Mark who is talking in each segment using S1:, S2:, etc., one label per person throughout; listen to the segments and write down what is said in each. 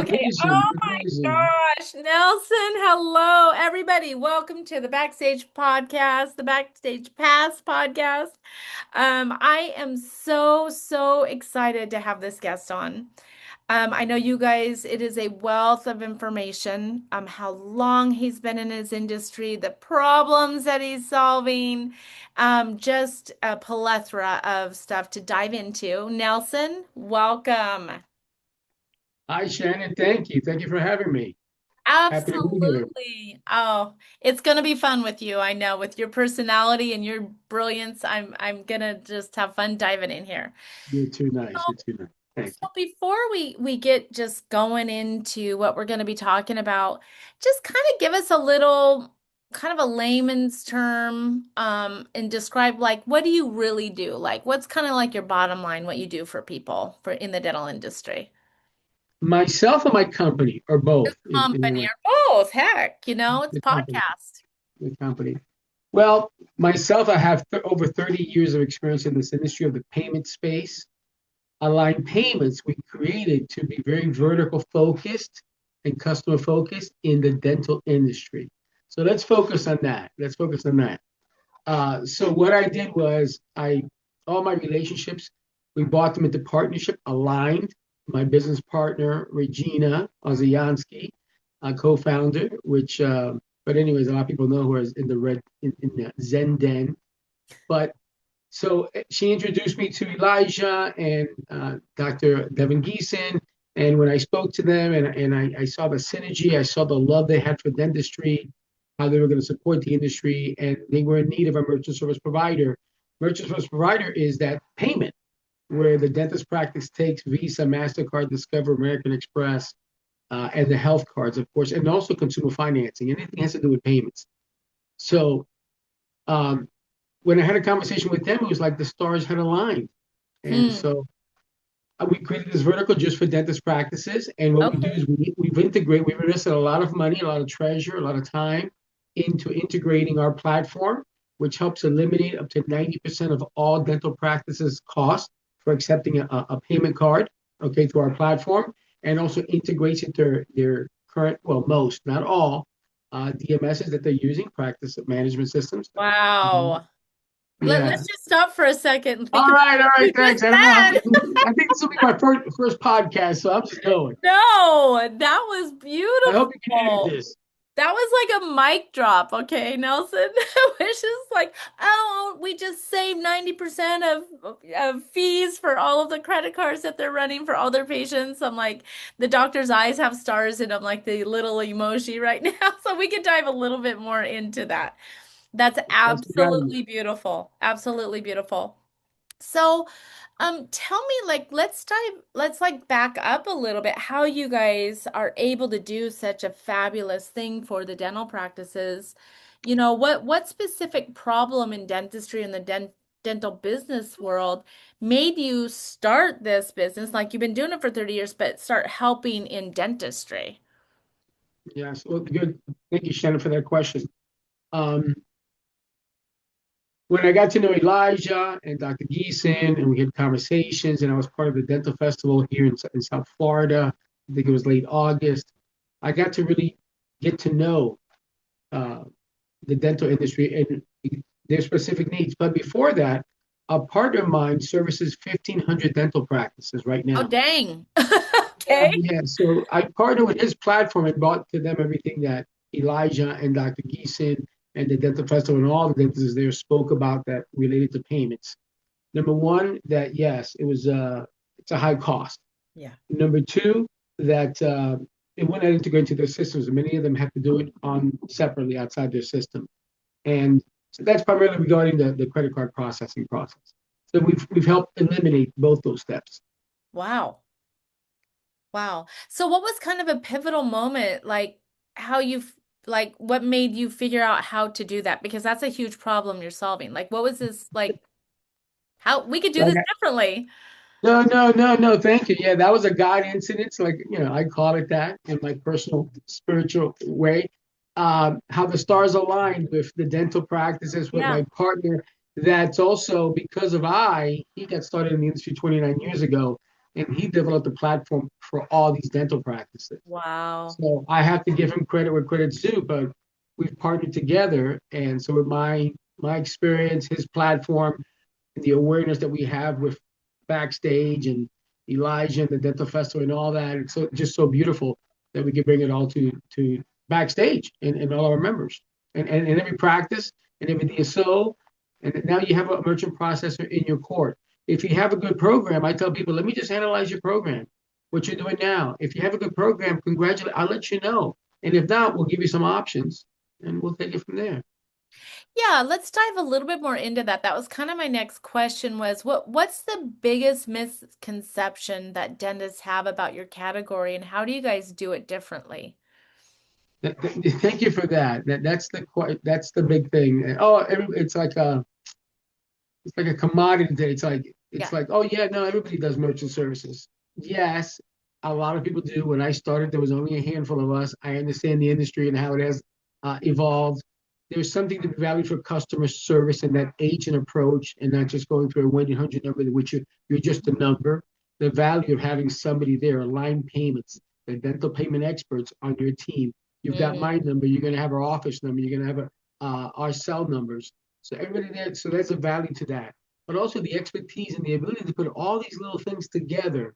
S1: Okay.
S2: Amazing,
S1: Oh my
S2: amazing.
S1: gosh. Nelson, hello, everybody. Welcome to the Backstage Podcast, the Backstage Pass podcast. I am so excited to have this guest on. I know you guys, it is a wealth of information, how long he's been in his industry, the problems that he's solving, just a plethora of stuff to dive into. Nelson, welcome.
S2: Hi, Shannon. Thank you. Thank you for having me. Happy to be here.
S1: Absolutely. Oh, it's gonna be fun with you. I know with your personality and your brilliance, I'm gonna just have fun diving in here.
S2: You're too nice.
S1: So,
S2: You're too nice. Thank
S1: so
S2: you.
S1: before we get just going into what we're gonna be talking about, just kind of give us a little kind of a layman's term and describe like what do you really do? Like what's kind of like your bottom line, what you do for people for in the dental industry?
S2: Myself and my company, or both, in a
S1: Company
S2: way.
S1: or both. Heck, it's
S2: The company.
S1: podcast.
S2: The company. Well, myself, I have over 30 years of experience in this industry of the payment space. Align Payments, we created to be very vertical focused and customer focused in the dental industry. So let's focus on that. Let's focus on that. So what I did was all my relationships, we bought them into partnership, aligned. My business partner, Regina Ozayansky, co-founder, but anyways, a lot of people know her as in the Zen Den. But so she introduced me to Elijah and Dr. Devin Geeson. And when I spoke to them and I saw the synergy, I saw the love they had for dentistry, how they were going to support the industry, and they were in need of a merchant service provider. Merchant service provider is that payment where the dentist practice takes Visa, MasterCard, Discover, American Express, and the health cards, of course, and also consumer financing. Anything has to do with payments. So um, when I had a conversation with them, it was like the stars had aligned. And
S1: Hmm.
S2: so we created this vertical just for dentist practices. And what we do
S1: Okay.
S2: is we've invested a lot of money, a lot of treasure, a lot of time into integrating our platform, which helps eliminate up to 90% of all dental practices cost for accepting a payment card, okay, through our platform, and also integrates into their current, well, most, not all, DMSs that they're using, practice management systems.
S1: Wow.
S2: Yeah.
S1: Let's just stop for a second and think about
S2: All
S1: what
S2: right,
S1: you just
S2: thanks. I don't know how
S1: said.
S2: many, I think this will be my first podcast, so I'm just going.
S1: No, that was
S2: I hope you can edit
S1: beautiful.
S2: this.
S1: That was like a mic drop, okay, Nelson? Which is like, oh, we just saved 90% of fees for all of the credit cards that they're running for all their patients. I'm like, the doctor's eyes have stars in them, like the little emoji right now. So we could dive a little bit more into that. That's
S2: Thanks for having me.
S1: absolutely beautiful. Absolutely beautiful. So, tell me, like, let's like back up a little bit, how you guys are able to do such a fabulous thing for the dental practices. What specific problem in dentistry and the dental business world made you start this business? Like you've been doing it for 30 years, but start helping in dentistry.
S2: Yes, well, good. Thank you, Shannon, for that question. Um, when I got to know Elijah and Dr. Geeson, and we had conversations, and I was part of the dental festival here in South Florida. I think it was late August. I got to really get to know uh, the dental industry and their specific needs. But before that, a partner of mine services 1,500 dental practices right
S1: Oh,
S2: now.
S1: dang.
S2: Yeah,
S1: Okay.
S2: yeah. So I partnered with his platform and brought to them everything that Elijah and Dr. Geeson and the Dental Festival and all the dentists there spoke about that related to payments. Number one, that yes, it's a high cost.
S1: Yeah.
S2: Number two, that it would not integrate into their systems. Many of them have to do it on separately outside their system. And so that's primarily regarding the credit card processing process. So we've helped eliminate both those steps.
S1: Wow. Wow. So what was kind of a pivotal moment, like how like what made you figure out how to do that? Because that's a huge problem you're solving. Like what was this like how we could do this
S2: Like
S1: differently?
S2: no. Thank you. Yeah, that was a God incident. So like, I call it that in my personal spiritual way. How the stars aligned with the dental practices with
S1: Yeah.
S2: my partner. That's also because he got started in the industry 29 years ago. and he developed a platform for all these dental practices.
S1: Wow.
S2: So I have to give him credit where credit's due, but we've partnered together. And so with my experience, his platform, and the awareness that we have with backstage and Elijah and the dental festival and all that, it's so just so beautiful that we can bring it all to backstage and all our members and every practice and every DSO. And now you have a merchant processor in your court. If you have a good program, I tell people, let me just analyze your program, what you're doing now. If you have a good program, congratulate. I'll let you know. And if not, we'll give you some options and we'll take it from there.
S1: Yeah, let's dive a little bit more into that. That was kind of my next question was what's the biggest misconception that dentists have about your category and how do you guys do it differently?
S2: Thank you for that. That's the big thing. Oh, it's like a commodity day. It's
S1: Yeah.
S2: like, oh yeah, no, everybody does merchant services. Yes, a lot of people do. When I started, there was only a handful of us. I understand the industry and how it has evolved. There's something to be valued for customer service and that agent approach, and not just going through a 1-800 number, which you're just a number. The value of having somebody there, aligned payments, the dental payment experts on your team. You've got my
S1: Mm.
S2: number. You're going to have our office number. You're going to have our cell numbers. So everybody there, so there's a value to that. But also the expertise and the ability to put all these little things together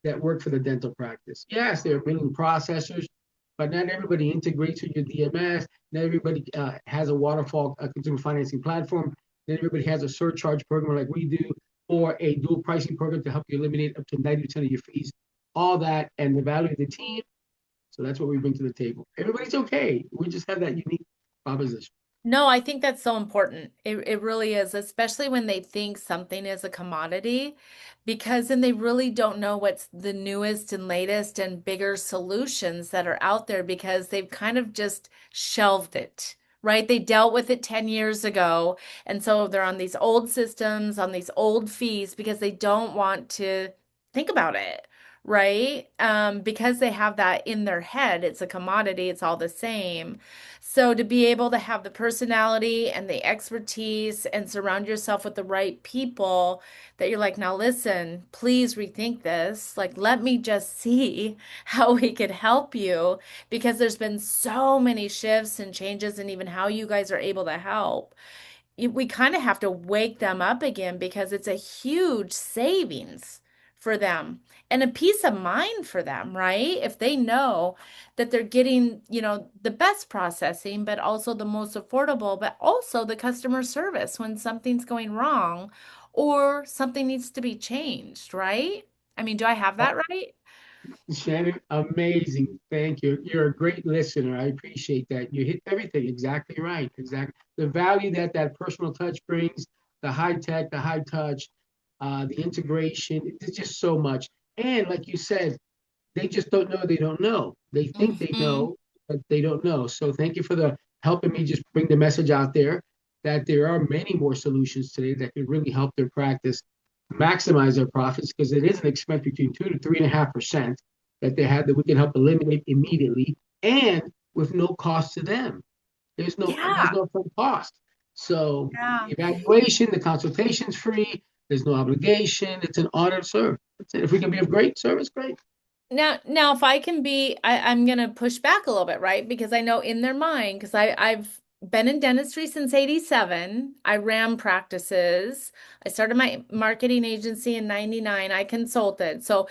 S2: that work for the dental practice. Yes, there are billing processors, but not everybody integrates with your DMS. Not everybody has a waterfall consumer financing platform. Not everybody has a surcharge program like we do, or a dual pricing program to help you eliminate up to 90% of your fees. All that and the value of the team. So that's what we bring to the table. Everybody's okay. We just have that unique proposition.
S1: No, I think that's so important. It really is, especially when they think something is a commodity, because then they really don't know what's the newest and latest and bigger solutions that are out there because they've kind of just shelved it, right? They dealt with it 10 years ago, and so they're on these old systems, on these old fees because they don't want to think about it, right? Because they have that in their head, it's a commodity, it's all the same. So to be able to have the personality and the expertise and surround yourself with the right people that you're like, now listen, please rethink this. Like, let me just see how we could help you because there's been so many shifts and changes and even how you guys are able to help we kind of have to wake them up again because it's a huge savings for them and a peace of mind for them, right? If they know that they're getting, the best processing, but also the most affordable, but also the customer service when something's going wrong or something needs to be changed, right? I mean, do I have that right?
S2: Shannon, amazing. Thank you. You're a great listener. I appreciate that. You hit everything exactly right. Exactly. The value that that personal touch brings, the high tech, the high touch, the integration, it's just so much. And like you said, they just don't know they don't know. They think they
S1: Hmm.
S2: know, but they don't know. So thank you for the helping me just bring the message out there that there are many more solutions today that could really help their practice maximize their profits because it is an expense between 2 to 3.5% that they have that we can help eliminate immediately and with no cost to them. There's
S1: Yeah.
S2: no upfront cost. So the
S1: Yeah.
S2: evaluation, the consultation's free. There's no obligation. It's an honor to serve. That's it. If we can be of great service, great.
S1: Now, if I can be, I'm gonna push back a little bit, right? Because I know in their mind, because I've been in dentistry since 87. I ran practices. I started my marketing agency in 99. I consulted. So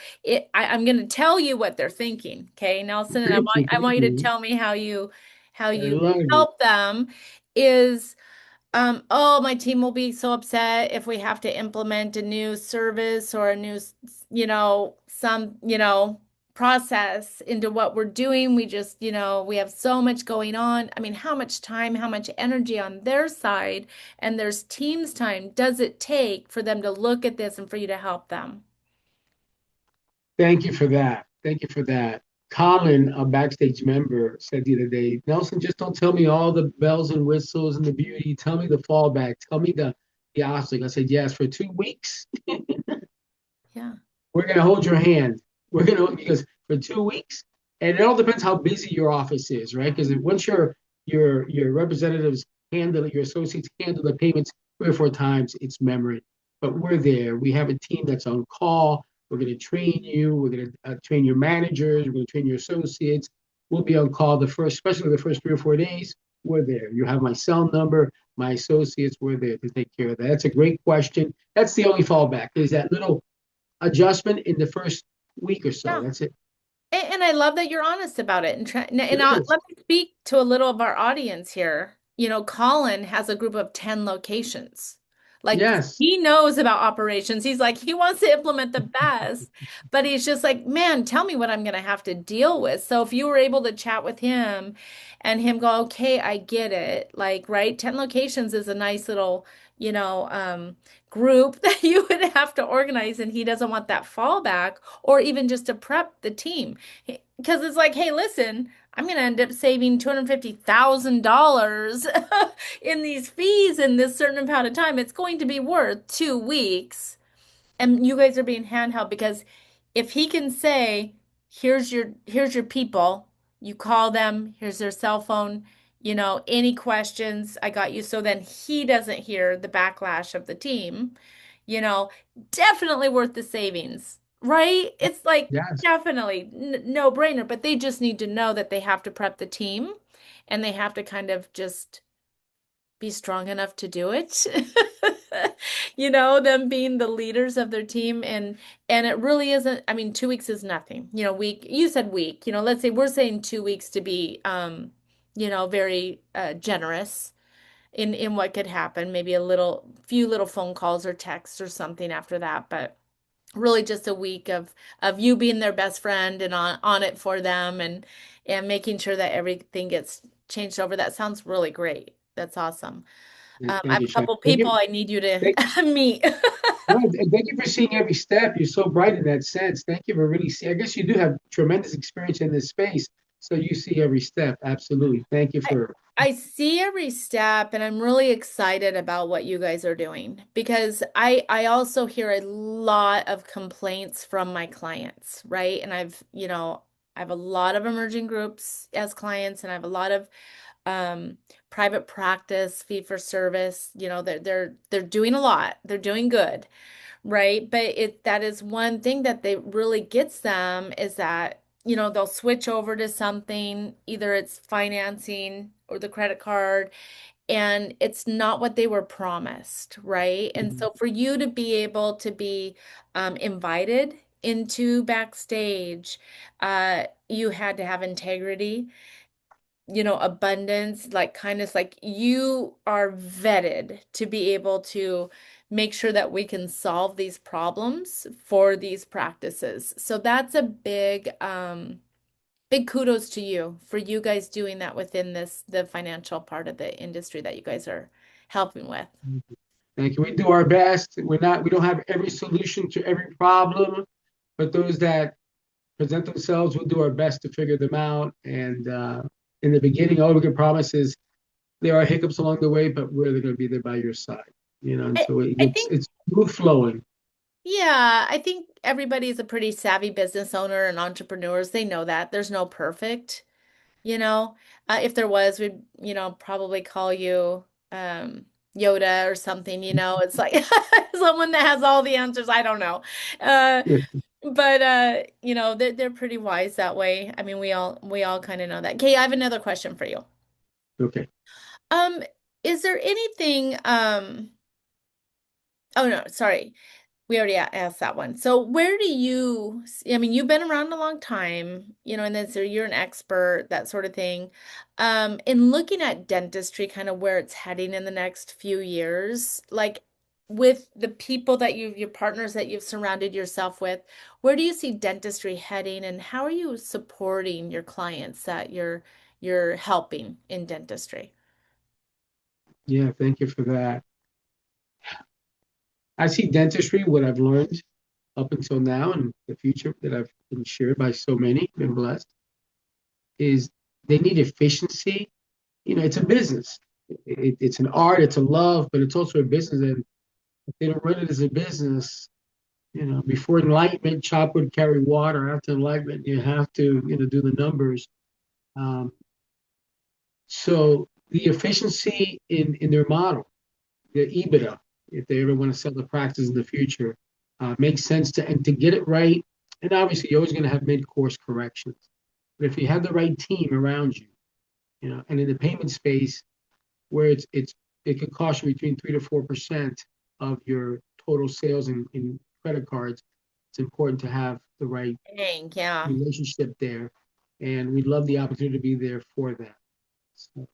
S1: I'm gonna tell you what they're thinking, okay, Nelson, and
S2: Thank you.
S1: I
S2: Thank
S1: want you to
S2: you.
S1: tell me how
S2: I
S1: you
S2: love it.
S1: help them is oh, my team will be so upset if we have to implement a new service or a new, some, process into what we're doing. We just, we have so much going on. I mean, how much time, how much energy on their side and there's team's time does it take for them to look at this and for you to help them?
S2: Thank you for that. Thank you for that. Colin, a backstage member, said the other day, Nelson, just don't tell me all the bells and whistles and the beauty. Tell me the fallback. Tell me the obstacle. I said, yes, for 2 weeks,
S1: Yeah.
S2: we're gonna hold your hand. We're gonna because for 2 weeks, and it all depends how busy your office is, right? Because once your representatives handle it, your associates handle the payments 3 or 4 times, it's memory. But we're there. We have a team that's on call. We're going to train you. We're going to train your managers. We're going to train your associates. We'll be on call especially the first 3 or 4 days. We're there. You have my cell number. My associates were there to take care of that. That's a great question. That's the only fallback is that little adjustment in the first week or so.
S1: Yeah.
S2: That's it.
S1: And I love that you're honest about it.
S2: It is.
S1: Let me speak to a little of our audience here. You know, Colin has a group of 10 locations. Like
S2: Yes.
S1: he knows about operations. He's like, he wants to implement the best, but he's just like, man, tell me what I'm going to have to deal with. So if you were able to chat with him and him go, okay, I get it. Like, right? 10 locations is a nice little, you know, group that you would have to organize, and he doesn't want that fallback or even just to prep the team. Because it's like, hey, listen, I'm going to end up saving $250,000 in these fees in this certain amount of time. It's going to be worth 2 weeks. And you guys are being handheld because if he can say, here's your people, you call them, here's their cell phone, you know, any questions, I got you. So then he doesn't hear the backlash of the team, you know, definitely worth the savings, right? It's like
S2: Yes.
S1: definitely no brainer, but they just need to know that they have to prep the team and they have to kind of just be strong enough to do it. You know, them being the leaders of their team, and it really isn't, I mean, 2 weeks is nothing. You know, week, you said week, you know, let's say we're saying 2 weeks to be you know, very generous in what could happen, maybe a little few little phone calls or texts or something after that, but really just a week of you being their best friend and on it for them and making sure that everything gets changed over. That sounds really great. That's awesome. I
S2: Thank
S1: have
S2: you,
S1: a
S2: Chef.
S1: couple people I need you to
S2: Thank,
S1: meet.
S2: no, and thank you for seeing every step. You're so bright in that sense. Thank you for really seeing. I guess you do have tremendous experience in this space, so you see every step. Absolutely. Thank you
S1: I,
S2: for.
S1: I see every step and I'm really excited about what you guys are doing because I also hear a lot of complaints from my clients, right? And I've, you know, I have a lot of emerging groups as clients and I have a lot of um private practice, fee for service, you know, they're doing a lot. They're doing good. Right? But it that is one thing that they really gets them is that, you know, they'll switch over to something, either it's financing or the credit card, and it's not what they were promised, right? And
S2: Mhm.
S1: so for you to be able to be invited into backstage, you had to have integrity, you know, abundance, like kindness, like you are vetted to be able to make sure that we can solve these problems for these practices. So that's a big kudos to you for you guys doing that within the financial part of the industry that you guys are helping with.
S2: Thank you. We do our best. We don't have every solution to every problem, but those that present themselves, we'll do our best to figure them out. And in the beginning, all we can promise is there are hiccups along the way, but we're going to be there by your side. And
S1: I,
S2: so
S1: I think
S2: it's smooth flowing.
S1: Yeah, I think everybody's a pretty savvy business owner and entrepreneurs. They know that there's no perfect. You know, if there was, we'd, you know, probably call you Yoda or something, you know. It's like someone that has all the answers. I don't know. Uh,
S2: Yeah.
S1: but you know, they're pretty wise that way. I mean, we all kind of know that. Okay, I have another question for you.
S2: Okay.
S1: Um, is there anything oh no, sorry. We already asked that one. So where do you, I mean, you've been around a long time, you know, and then so you're an expert, that sort of thing. In looking at dentistry, kind of where it's heading in the next few years, like with the people that your partners that you've surrounded yourself with, where do you see dentistry heading and how are you supporting your clients that you're helping in dentistry?
S2: Yeah, thank you for that. I see dentistry, what I've learned up until now and the future that I've been shared by so many, been blessed, is they need efficiency. It's a business. It's an art, it's a love, but it's also a business. And if they don't run it as a business, before enlightenment, chop would carry water. After enlightenment, you have to, do the numbers. Um, so the efficiency in their model, the EBITDA, if they ever want to sell the practice in the future. Makes sense to get it right. And obviously, you're always going to have mid-course corrections. But if you have the right team around you, and in the payment space where it could cost you between 3 to 4% of your total sales in credit cards, it's important to have the right
S1: Dang, yeah.
S2: relationship there. And we'd love the opportunity to be there for that. So,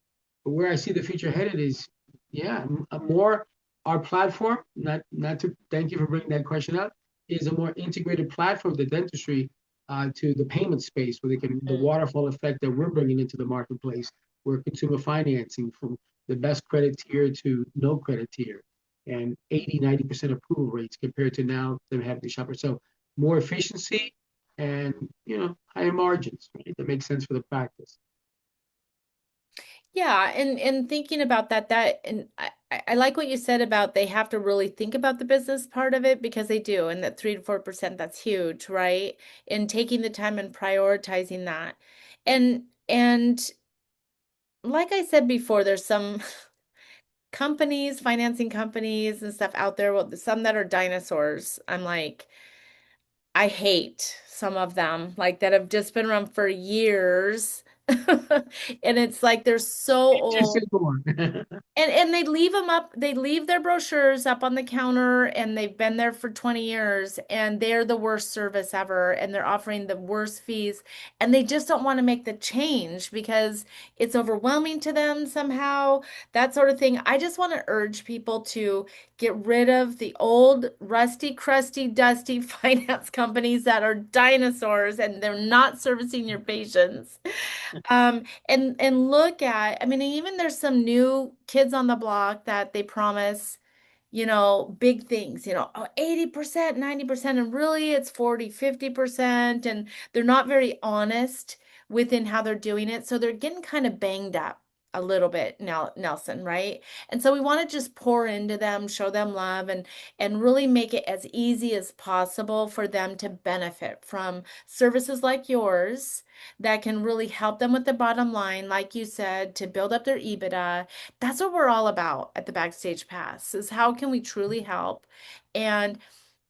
S2: but where I see the future headed is, yeah, more our platform. Not to thank you for bringing that question up. Is a more integrated platform, the dentistry, to the payment space, where they can the
S1: Mm.
S2: waterfall effect that we're bringing into the marketplace, where consumer financing from the best credit tier to no credit tier, and 80-90% approval rates compared to now them having to shop. So more efficiency and higher margins, right? That makes sense for the practice.
S1: Yeah, and thinking about that and I like what you said about they have to really think about the business part of it because they do, and that 3 to 4%, that's huge, right? And taking the time and prioritizing that. And like I said before, there's some companies, financing companies and stuff out there, well, some that are dinosaurs. I'm like, I hate some of them, like that have just been around for years. And it's like they're so
S2: Just
S1: old.
S2: say more.
S1: And they leave them up, they leave their brochures up on the counter and they've been there for 20 years and they're the worst service ever and they're offering the worst fees and they just don't want to make the change because it's overwhelming to them somehow, that sort of thing. I just want to urge people to get rid of the old rusty, crusty, dusty finance companies that are dinosaurs and they're not servicing your patients. And look at, I mean, even there's some new kids on the block that they promise, big things, 80%, 90%, and really it's 40, 50%, and they're not very honest within how they're doing it. So they're getting kind of banged up a little bit now, Nelson, right? And so we want to just pour into them, show them love, and really make it as easy as possible for them to benefit from services like yours that can really help them with the bottom line, like you said, to build up their EBITDA. That's what we're all about at the Backstage Pass, is how can we truly help and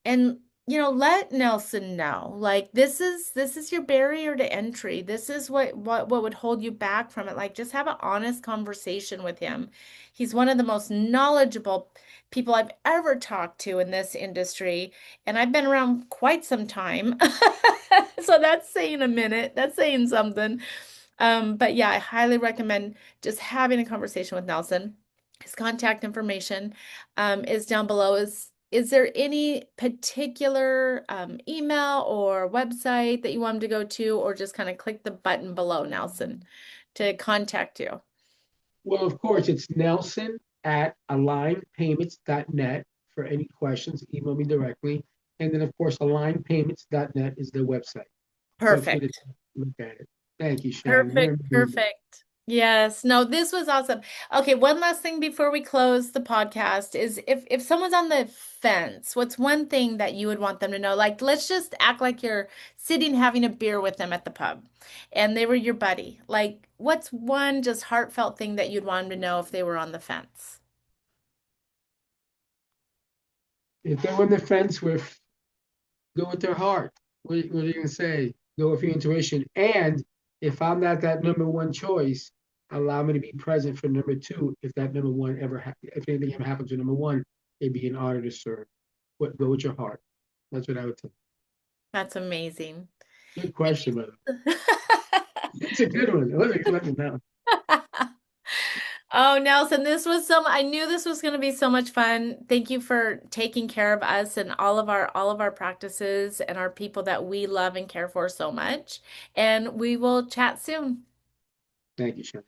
S1: and let Nelson know, like, this is your barrier to entry. This is what would hold you back from it. Like, just have an honest conversation with him. He's one of the most knowledgeable people I've ever talked to in this industry, and I've been around quite some time. So that's saying a minute. That's saying something. But yeah, I highly recommend just having a conversation with Nelson. His contact information is down below. Is there any particular email or website that you want him to go to, or just kind of click the button below, Nelson, to contact you?
S2: Well, of course, it's Nelson at alignpayments.net for any questions. Email me directly. And then, of course, alignpayments.net is the website. Feel free to
S1: Perfect.
S2: look at it. Thank you, Shannon. Very
S1: Perfect.
S2: informative.
S1: Perfect. Yes. No, this was awesome. Okay, one last thing before we close the podcast is if someone's on the fence, what's one thing that you would want them to know? Like, let's just act like you're sitting having a beer with them at the pub and they were your buddy. Like, what's one just heartfelt thing that you'd want them to know if they were on the fence?
S2: If they're on the fence with, go with their heart. What are you going to say? Go with your intuition. And if I'm not that number one choice, allow me to be present for number two. If that number one if anything ever happens to number one, it'd be an honor to serve. What go with your heart. That's what I would tell.
S1: That's amazing.
S2: Good
S1: Thank
S2: question, brother.
S1: you.
S2: It's a good one. I wasn't expecting that.
S1: Oh, Nelson, I knew this was going to be so much fun. Thank you for taking care of us and all of our practices and our people that we love and care for so much. And we will chat soon.
S2: Thank you, Sean.